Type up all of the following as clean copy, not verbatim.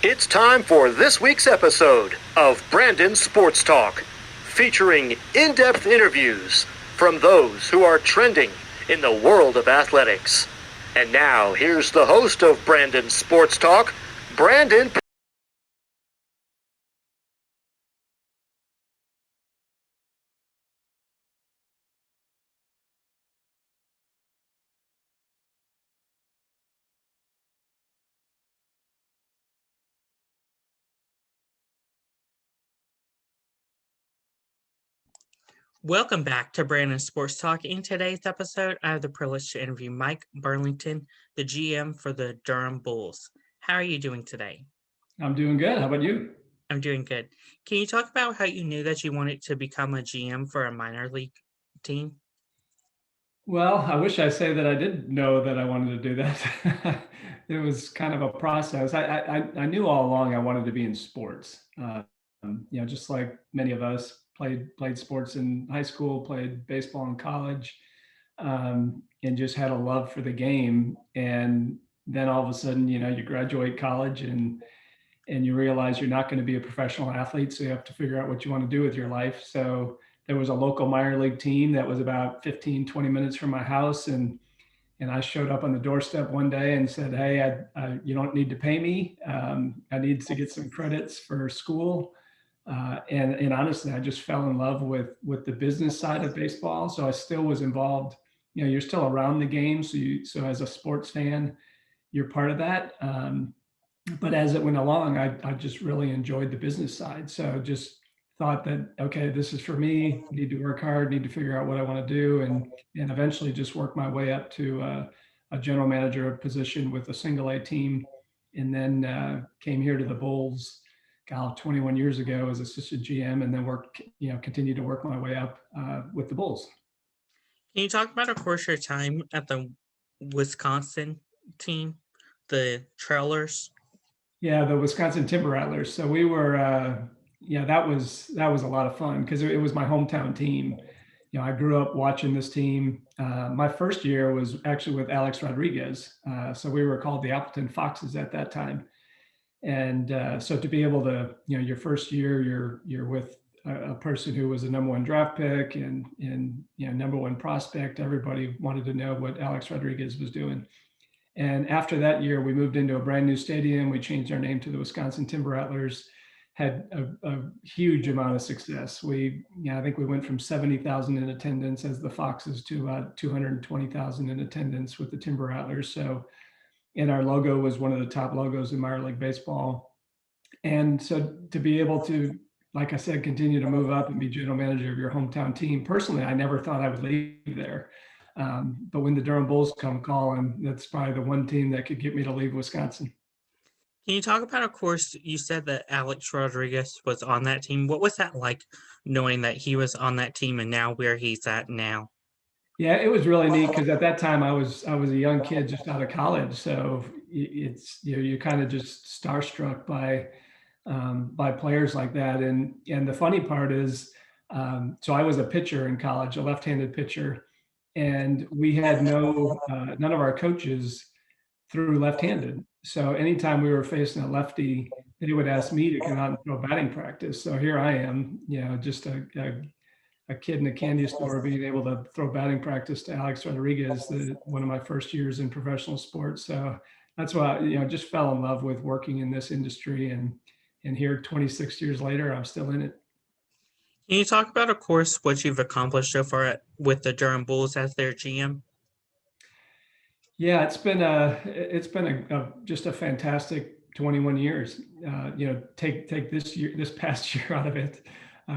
It's time for this week's episode of Brandon Sports Talk, featuring in-depth interviews from those who are trending in the world of athletics. And now, here's the host of Brandon Sports Talk, Brandon. Welcome back to Brandon Sports Talk. In today's episode, I have the privilege to interview Mike Birling, the GM for the Durham Bulls. How are you doing today? I'm doing good. How about you? I'm doing good. Can you talk about how you knew that you wanted to become a GM for a minor league team? Well, I wish I say that I did know that I wanted to do that. It was kind of a process. I knew all along I wanted to be in sports. Just like many of us played sports in high school, played baseball in college, and just had a love for the game. And then all of a sudden, you graduate college and you realize you're not going to be a professional athlete. So you have to figure out what you want to do with your life. So there was a local minor league team that was about 15, 20 minutes from my house. And I showed up on the doorstep one day and said, hey, you don't need to pay me. I need to get some credits for school. And honestly, I just fell in love with the business side of baseball. So I still was involved. You're still around the game. So as a sports fan, you're part of that. But as it went along, I just really enjoyed the business side. So just thought that, okay, this is for me. I need to work hard, need to figure out what I want to do, and eventually just work my way up to a general manager position with a single A team. And then came here to the Bulls, 21 years ago as assistant GM, and then continued to work my way up with the Bulls. Can you talk about, of course, your time at the Wisconsin team, the Trailers? Yeah, the Wisconsin Timber Rattlers. So we were, that was a lot of fun because it was my hometown team. I grew up watching this team. My first year was actually with Alex Rodriguez. So we were called the Appleton Foxes at that time. And so to be able to, your first year, you're with a person who was a number one draft pick and number one prospect. Everybody wanted to know what Alex Rodriguez was doing. And after that year, we moved into a brand new stadium. We changed our name to the Wisconsin Timber Rattlers, had a huge amount of success. I think we went from 70,000 in attendance as the Foxes to about 220,000 in attendance with the Timber Rattlers. So, and our logo was one of the top logos in minor league baseball. And so to be able to, like I said, continue to move up and be general manager of your hometown team, personally, I never thought I would leave there. But when the Durham Bulls come calling, that's probably the one team that could get me to leave Wisconsin. Can you talk about, of course, you said that Alex Rodriguez was on that team. What was that like, knowing that he was on that team and now where he's at now? Yeah, it was really neat because at that time I was a young kid just out of college. So it's, you're kind of just starstruck by players like that. And the funny part is, so I was a pitcher in college, a left-handed pitcher. And we had none of our coaches threw left-handed. So anytime we were facing a lefty, they would ask me to come out and throw batting practice. So here I am, just a kid in a candy store being able to throw batting practice to Alex Rodriguez, one of my first years in professional sports. So that's why, just fell in love with working in this industry. And here 26 years later, I'm still in it. Can you talk about, of course, what you've accomplished so far with the Durham Bulls as their GM? Yeah, it's been just a fantastic 21 years. Take this past year out of it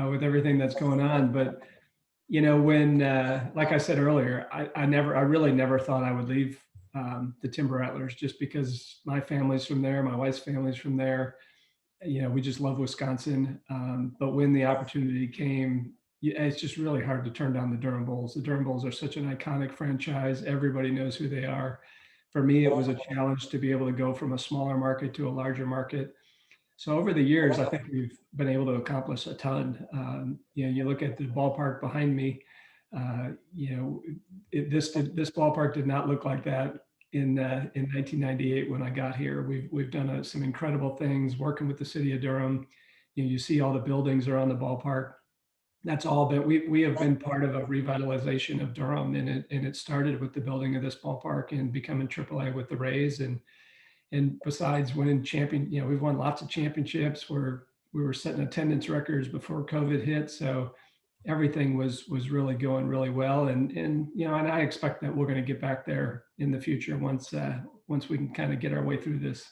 with everything that's going on. But when like I said earlier, I really never thought I would leave the Timber Rattlers just because my family's from there, my wife's family's from there. We just love Wisconsin. But when the opportunity came, it's just really hard to turn down the Durham Bulls. The Durham Bulls are such an iconic franchise. Everybody knows who they are. For me, it was a challenge to be able to go from a smaller market to a larger market. So over the years, I think we've been able to accomplish a ton. You look at the ballpark behind me. This ballpark did not look like that in 1998 when I got here. We've done some incredible things working with the city of Durham. You see all the buildings around the ballpark. That's all been, we have been part of a revitalization of Durham, and it started with the building of this ballpark and becoming AAA with the Rays. And besides winning we've won lots of championships. We were setting attendance records before COVID hit. So everything was really going really well. And I expect that we're going to get back there in the future once we can kind of get our way through this.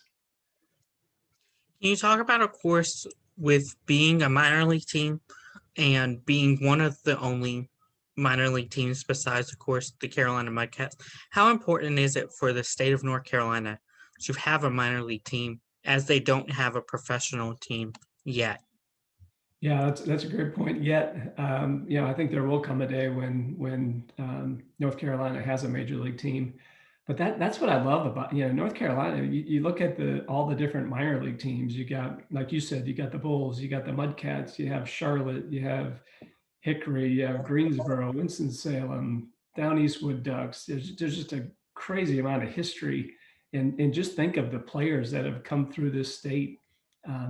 Can you talk about, of course, with being a minor league team and being one of the only minor league teams besides, of course, the Carolina Mudcats, how important is it for the state of North Carolina to have a minor league team, as they don't have a professional team yet? Yeah, that's a great point. Yet, I think there will come a day when North Carolina has a major league team. But that's what I love about North Carolina. You look at all the different minor league teams. You got, like you said, you got the Bulls, you got the Mudcats, you have Charlotte, you have Hickory, you have Greensboro, Winston-Salem, Down Eastwood Ducks. There's just a crazy amount of history, and just think of the players that have come through this state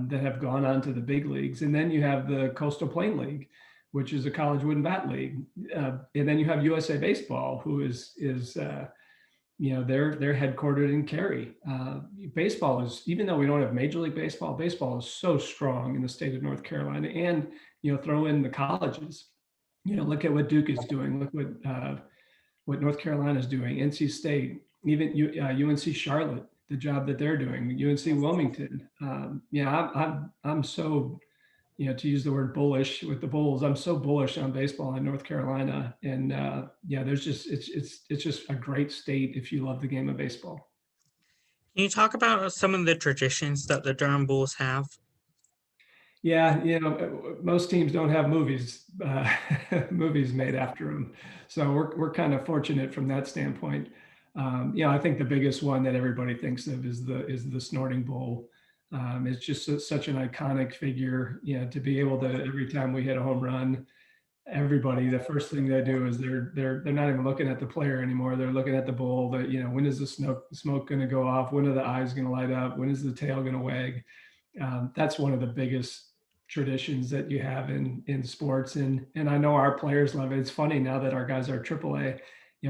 that have gone on to the big leagues. And then you have the Coastal Plain League, which is a college wooden bat league, and then you have USA Baseball, who is they're headquartered in Cary. Baseball is, even though we don't have Major League Baseball, baseball is so strong in the state of North Carolina. And throw in the colleges. Look at what Duke is doing. Look what North Carolina is doing. NC State, even UNC Charlotte, the job that they're doing. UNC Wilmington. I'm so, to use the word bullish with the Bulls. I'm so bullish on baseball in North Carolina, and there's just it's just a great state if you love the game of baseball. Can you talk about some of the traditions that the Durham Bulls have? Yeah, most teams don't have movies made after them, so we're kind of fortunate from that standpoint. I think the biggest one that everybody thinks of is the Snorting Bull. It's just such an iconic figure. To be able to, every time we hit a home run, everybody, the first thing they do is they're not even looking at the player anymore. They're looking at the bull. That when is the smoke going to go off? When are the eyes going to light up? When is the tail going to wag? That's one of the biggest traditions that you have in sports, and I know our players love it. It's funny now that our guys are AAA.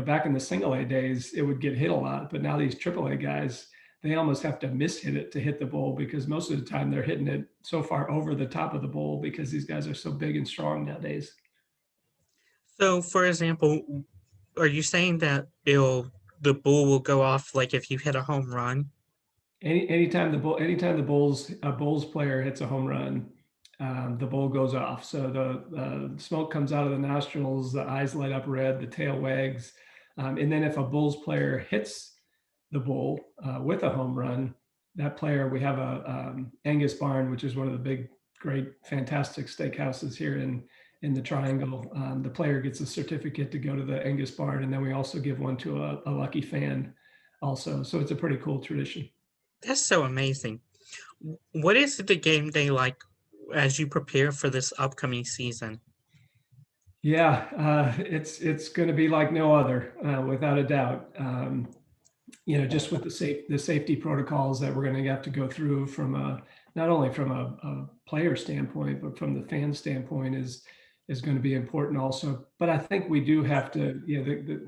Back in the single A days, it would get hit a lot, but now these AAA guys, they almost have to mishit it to hit the bull, because most of the time they're hitting it so far over the top of the bull, because these guys are so big and strong nowadays. So, for example, are you saying that the bull will go off like if you hit a home run? Anytime the Bulls player hits a home run, the bull goes off. So the smoke comes out of the nostrils, the eyes light up red, the tail wags. And then if a Bulls player hits the bull with a home run, that player, we have a Angus Barn, which is one of the big, great, fantastic steakhouses here in the Triangle. The player gets a certificate to go to the Angus Barn, and then we also give one to a lucky fan also. So it's a pretty cool tradition. That's so amazing. What is the game day like as you prepare for this upcoming season? Yeah, it's going to be like no other, without a doubt. Just with the safety protocols that we're going to have to go through from not only from a player standpoint, but from the fan standpoint is going to be important also. But I think we do have to,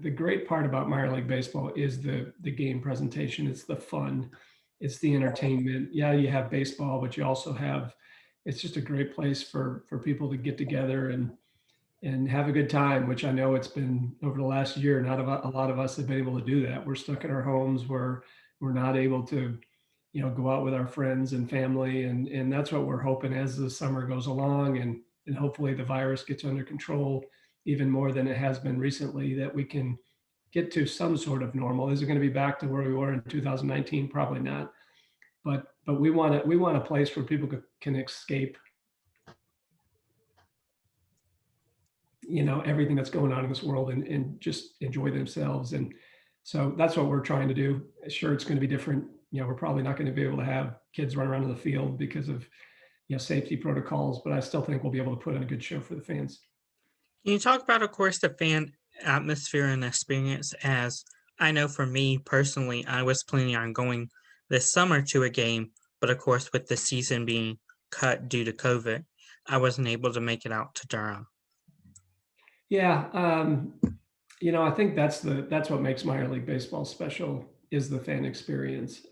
the great part about minor league baseball is the game presentation. It's the fun, it's the entertainment. Yeah, you have baseball, but you also have, it's just a great place for people to get together and have a good time, which I know it's been over the last year. Not a lot of us have been able to do that. We're stuck in our homes. We're not able to, go out with our friends and family. And that's what we're hoping as the summer goes along, and hopefully the virus gets under control even more than it has been recently, that we can get to some sort of normal. Is it going to be back to where we were in 2019? Probably not. But we want a place where people can escape, everything that's going on in this world, and just enjoy themselves. And so that's what we're trying to do. Sure, it's going to be different. We're probably not going to be able to have kids run around in the field because of safety protocols, but I still think we'll be able to put on a good show for the fans. Can you talk about, of course, the fan atmosphere and experience as I know for me personally, I was planning on going this summer to a game, but of course, with the season being cut due to COVID, I wasn't able to make it out to Durham. Yeah, I think that's what makes minor league baseball special is the fan experience.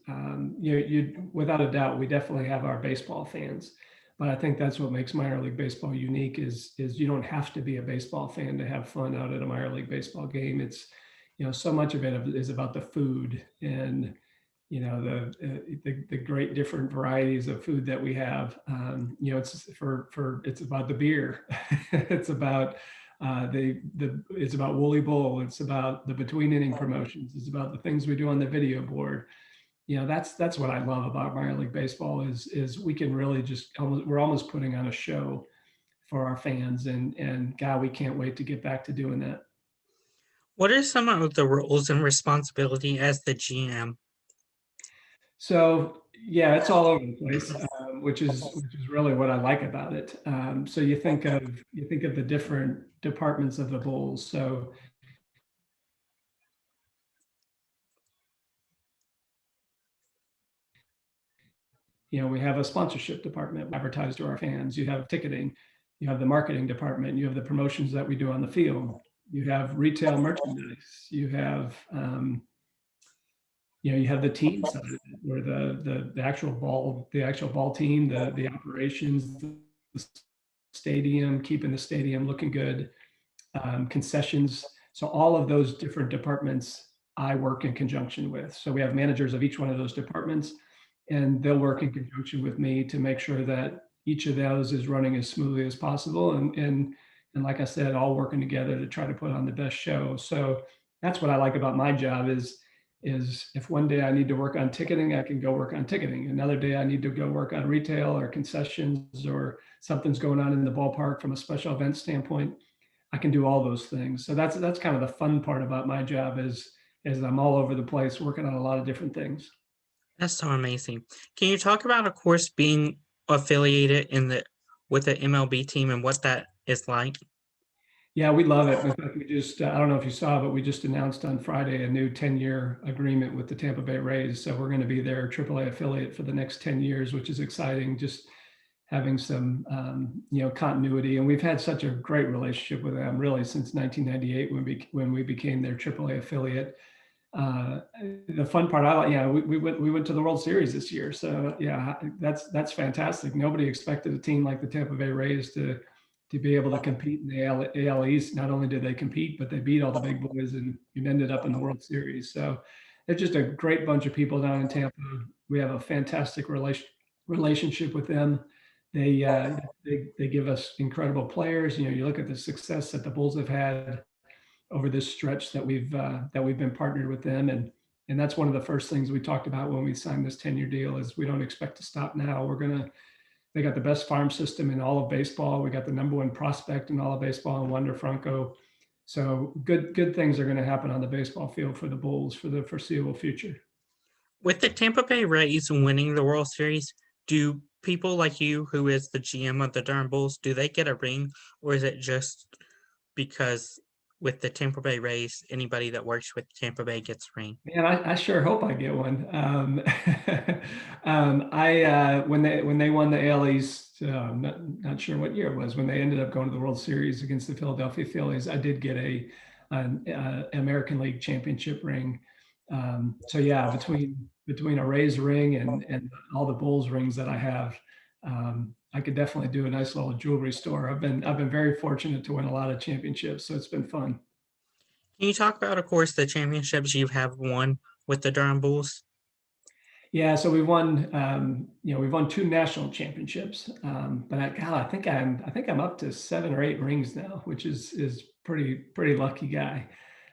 You without a doubt, we definitely have our baseball fans, but I think that's what makes minor league baseball unique is you don't have to be a baseball fan to have fun out at a minor league baseball game. It's so much of it is about the food and the great different varieties of food that we have. It's about the beer. It's about it's about Woolly Bowl. It's about the between inning promotions. It's about the things we do on the video board. That's what I love about minor league baseball is we can really we're almost putting on a show for our fans, and God, we can't wait to get back to doing that. What are some of the roles and responsibility as the GM? So yeah, it's all over the place, which is really what I like about it. So you think of the different departments of the Bulls. So we have a sponsorship department, we advertise to our fans. You have ticketing, you have the marketing department, you have the promotions that we do on the field, you have retail merchandise, you have you have the team side of it, where the actual ball team, the operations, the stadium, keeping the stadium looking good, concessions. So all of those different departments I work in conjunction with. So we have managers of each one of those departments, and they'll work in conjunction with me to make sure that each of those is running as smoothly as possible. And like I said, all working together to try to put on the best show. So that's what I like about my job is if one day I need to work on ticketing, I can go work on ticketing. Another day I need to go work on retail or concessions, or something's going on in the ballpark from a special event standpoint, I can do all those things. So that's kind of the fun part about my job is I'm all over the place working on a lot of different things. That's so amazing. Can you talk about, of course, being affiliated with the MLB team and what that is like? Yeah, we love it. In fact, we just, I don't know if you saw, but we just announced on Friday a new 10-year agreement with the Tampa Bay Rays. So we're going to be their AAA affiliate for the next 10 years, which is exciting. Just having some, continuity. And we've had such a great relationship with them really since 1998 when we became their AAA affiliate. The fun part, we went to the World Series this year. So yeah, that's fantastic. Nobody expected a team like the Tampa Bay Rays to be able to compete in the AL East. Not only did they compete, but they beat all the big boys and ended up in the World Series. So they're just a great bunch of people down in Tampa. We have a fantastic relationship with them. They give us incredible players. You look at the success that the Bulls have had over this stretch that we've been partnered with them, and that's one of the first things we talked about when we signed this 10-year deal is we don't expect to stop now. They got the best farm system in all of baseball. We got the number one prospect in all of baseball in Wander Franco. So good things are going to happen on the baseball field for the Bulls for the foreseeable future. With the Tampa Bay Rays winning the World Series, do people like you, who is the GM of the Durham Bulls, do they get a ring, or is it just because with the Tampa Bay Rays, anybody that works with Tampa Bay gets a ring? Man, I sure hope I get one. When they won the AL East, not sure what year it was, when they ended up going to the World Series against the Philadelphia Phillies, I did get an American League championship ring. So yeah, between a Rays ring and all the Bulls rings that I have, I could definitely do a nice little jewelry store. I've been very fortunate to win a lot of championships, so it's been fun. Can you talk about, of course, the championships you have won with the Durham Bulls? Yeah, so we've won 2 national championships, but I think I'm up to 7 or 8 rings now, which is pretty lucky guy.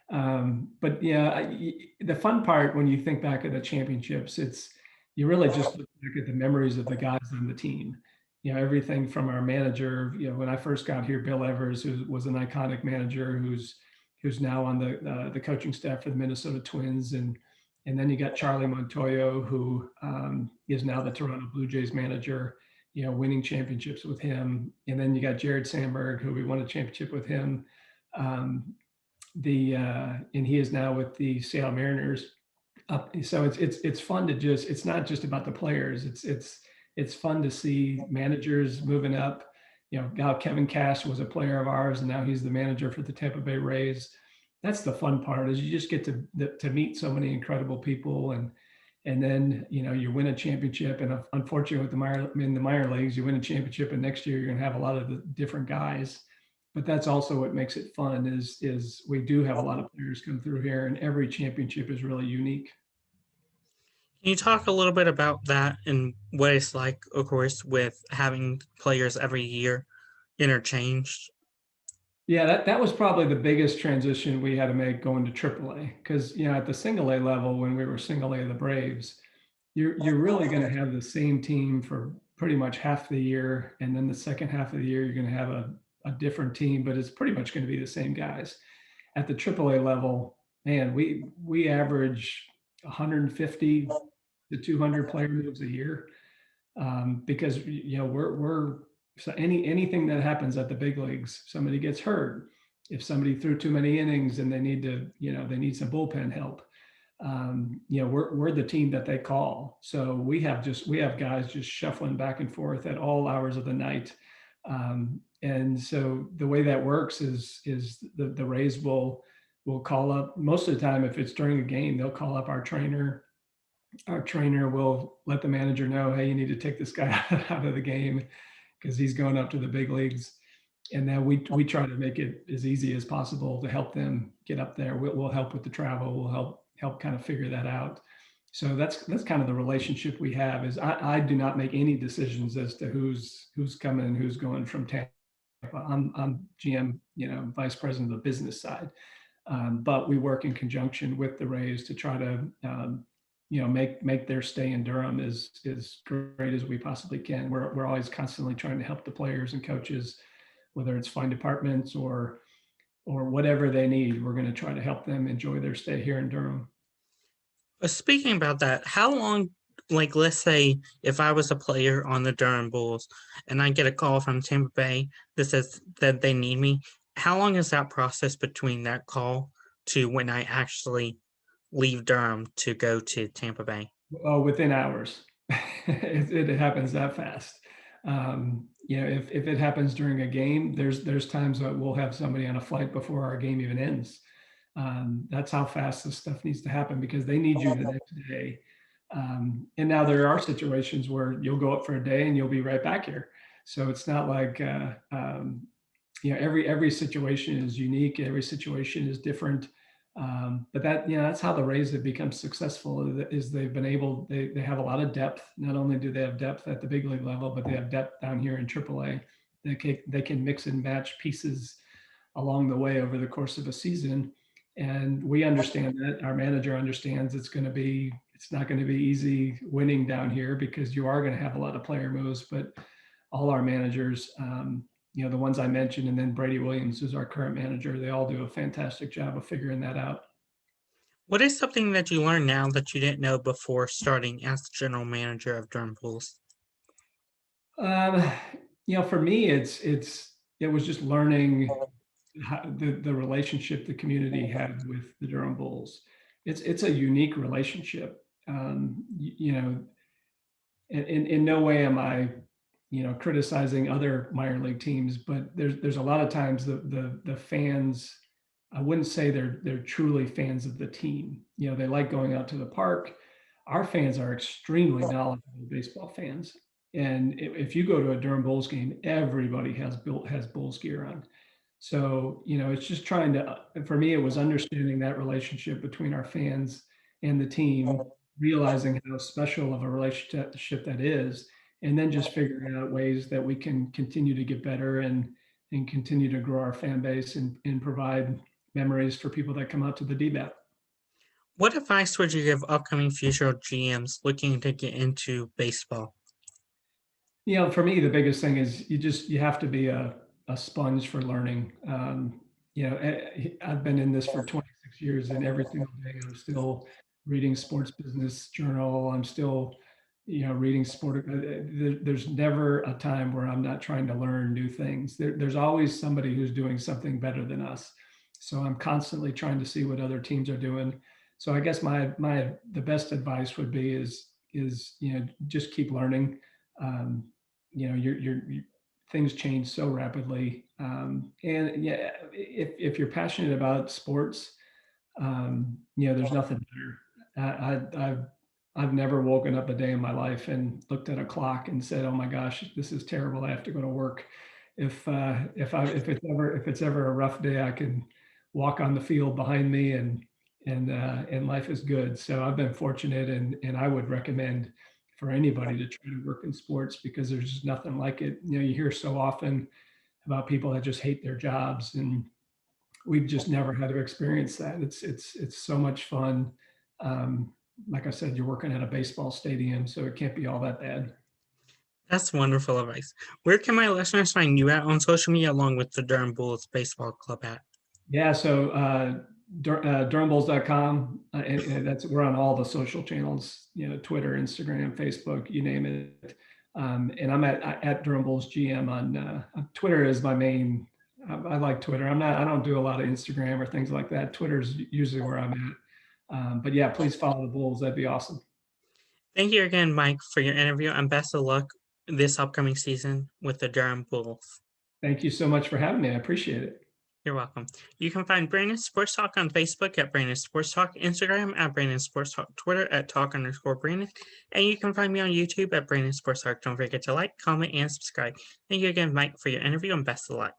But yeah, the fun part when you think back at the championships, you really just look back at the memories of the guys on the team. Everything from our manager. When I first got here, Bill Evers, who was an iconic manager, who's now on the coaching staff for the Minnesota Twins, and then you got Charlie Montoyo, who is now the Toronto Blue Jays manager, winning championships with him. And then you got Jared Sandberg, who we won a championship with him. and he is now with the Seattle Mariners. So it's fun to it's not just about the players. It's fun to see managers moving up. Now Kevin Cash was a player of ours, and now he's the manager for the Tampa Bay Rays. That's the fun part, is you just get to meet so many incredible people, and then you win a championship. And unfortunately, in the minor leagues, you win a championship, and next year you're going to have a lot of the different guys. But that's also what makes it fun, is we do have a lot of players come through here, and every championship is really unique. Can you talk a little bit about that and what it's like, of course, with having players every year interchanged? Yeah, that was probably the biggest transition we had to make going to AAA, because at the single A level, when we were single A, the Braves, you're really going to have the same team for pretty much half the year, and then the second half of the year you're going to have a different team, but it's pretty much going to be the same guys. At the AAA level, man, we average 150 to 200 player moves a year, because we're so anything that happens at the big leagues, somebody gets hurt, if somebody threw too many innings and they need some bullpen help, we're the team that they call. So we have guys just shuffling back and forth at all hours of the night. And so the way that works is the Rays will call up, most of the time, if it's during a game, they'll call up our trainer. Our trainer will let the manager know, hey, you need to take this guy out of the game because he's going up to the big leagues. And then we try to make it as easy as possible to help them get up there. We'll help with the travel. We'll help kind of figure that out. So that's kind of the relationship we have. Is I do not make any decisions as to who's coming and who's going from Tampa. I'm GM, vice president of the business side, but we work in conjunction with the Rays to try to make their stay in Durham as great as we possibly can. We're always constantly trying to help the players and coaches, whether it's find apartments or whatever they need. We're going to try to help them enjoy their stay here in Durham. Speaking about that, how long, let's say if I was a player on the Durham Bulls and I get a call from Tampa Bay that says that they need me, how long is that process between that call to when I actually leave Durham to go to Tampa Bay? Oh, within hours. it happens that fast. If it happens during a game, there's times that we'll have somebody on a flight before our game even ends. That's how fast this stuff needs to happen, because they need you the next day. And now there are situations where you'll go up for a day and you'll be right back here. So it's not like, every situation is unique. Every situation is different. But that's how the Rays have become successful, is they have a lot of depth. Not only do they have depth at the big league level, but they have depth down here in AAA. They can mix and match pieces along the way over the course of a season. And we understand that. Our manager understands it's not going to be easy winning down here, because you are going to have a lot of player moves. But all our managers, the ones I mentioned, and then Brady Williams, who's our current manager, they all do a fantastic job of figuring that out. What is something that you learn now that you didn't know before starting as the general manager of Durham Bulls? For me, it was just learning the relationship the community had with the Durham Bulls. It's a unique relationship. In no way am I, criticizing other minor league teams, but there's a lot of times the fans, I wouldn't say they're truly fans of the team. They like going out to the park. Our fans are extremely knowledgeable baseball fans. And if you go to a Durham Bulls game, everybody has Bulls gear on. So, it's just for me, it was understanding that relationship between our fans and the team, realizing how special of a relationship that is, and then just figuring out ways that we can continue to get better and continue to grow our fan base and provide memories for people that come out to the DBAT. What advice would you give upcoming future GMs looking to get into baseball? For me, the biggest thing is you have to be a sponge for learning. I've been in this for 26 years, and every single day I'm still reading Sports Business Journal. I'm still, reading sport. There's never a time where I'm not trying to learn new things. There's always somebody who's doing something better than us. So I'm constantly trying to see what other teams are doing. So I guess the best advice would be is just keep learning. Your things change so rapidly, and yeah, if you're passionate about sports, there's nothing better. I've never woken up a day in my life and looked at a clock and said, "Oh my gosh, this is terrible. I have to go to work." If it's ever a rough day, I can walk on the field behind me and life is good. So I've been fortunate, and I would recommend for anybody to try to work in sports because there's just nothing like it. You hear so often about people that just hate their jobs, and we've just never had to experience that. It's so much fun. Like I said, you're working at a baseball stadium, so it can't be all that bad. That's wonderful advice. Where can my listeners find you at on social media along with the Durham Bulls Baseball Club at? Yeah, so durhambulls.com, and we're on all the social channels, Twitter, Instagram, Facebook, you name it. And I'm at Durham Bulls GM on Twitter is my main. I like Twitter. I don't do a lot of Instagram or things like that. Twitter's usually where I'm at. But yeah, please follow the Bulls. That'd be awesome. Thank you again, Mike, for your interview, and best of luck this upcoming season with the Durham Bulls. Thank you so much for having me. I appreciate it. You're welcome. You can find Brandon Sports Talk on Facebook at Brandon Sports Talk, Instagram at Brandon Sports Talk, Twitter at Talk_Brandon, and you can find me on YouTube at Brandon Sports Talk. Don't forget to like, comment, and subscribe. Thank you again, Mike, for your interview, and best of luck.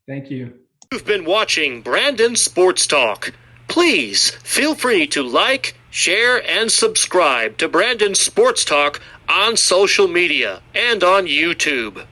Thank you. You've been watching Brandon Sports Talk. Please feel free to like, share, and subscribe to Brandon Sports Talk on social media and on YouTube.